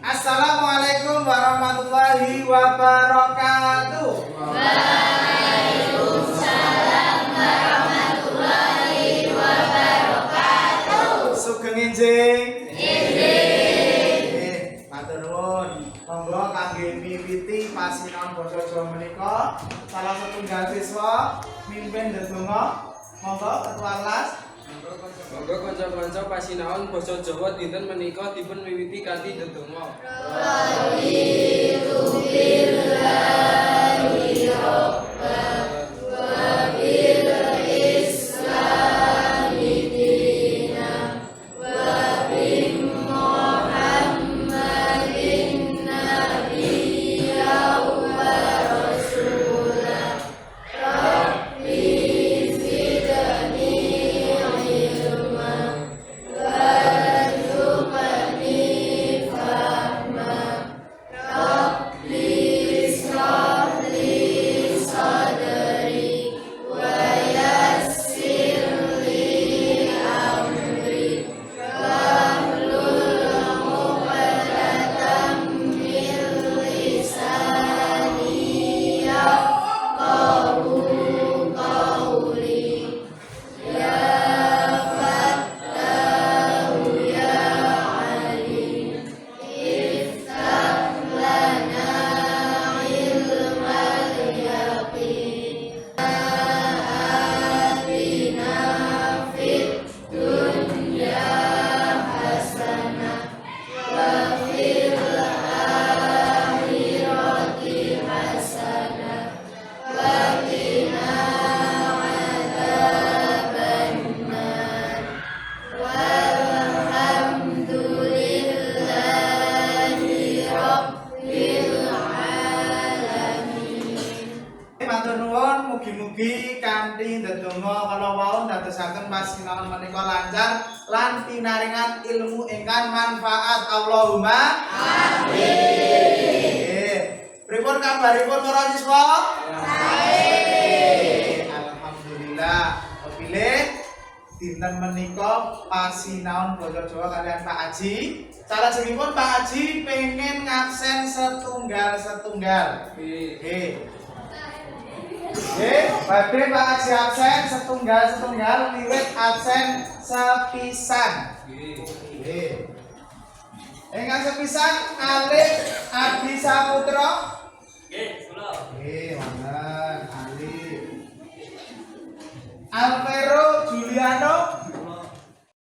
Assalamualaikum warahmatullahi wabarakatuh. Waalaikumsalam warahmatullahi wabarakatuh. Sugeng enjing. Enjing. Matur nuwun. Monggo kangge miwiti pasinaon basa Jawa menika salah setunggal siswa mimpin ndedonga. Monggo ketua kelas. Monggo kanca-kanca pasinaon basa Jawa dinten menika dipun miwiti kanthi ndedonga. Raditu billahi rabban wa bil islami dinan wa bi Muhammadin nabiyyan wa rasulan. Rabbi zidni ilman warzuqni fahman. Rabbi ishrah li sadri wa yassir li amri wahlul 'uqdatam min lisani yafqahu qawli. Ya Fattahu ya Alim iftah lana ilmal yaqin. Atina fid dunya hasanah wa fil akhirati hasanah wa qina adzabannar. Walhamdulillahi rabbil alamin. Matur nuwun, mugi-mugi kanthi ndedonga kala wau ndadosaken pasinaon menika lancar lan pinaringan ilmu ingkang manfaat. Allahumma amin. Pripun kabaripun para siswa? Baik. Alhamdulillah. Kepilih dinten menika pasinaon basa Jawa kalian Pak Haji. Salajengipun Pak Haji pengen ngabsen setunggal-setunggal. Nggih. Badhe Pak Haji absen setunggal-setunggal wiwit absen sepisan. Nggih. Ingkang sepisan Alif Adi Saputra. Nggih, kula. Nggih, wonten Alif. Alvero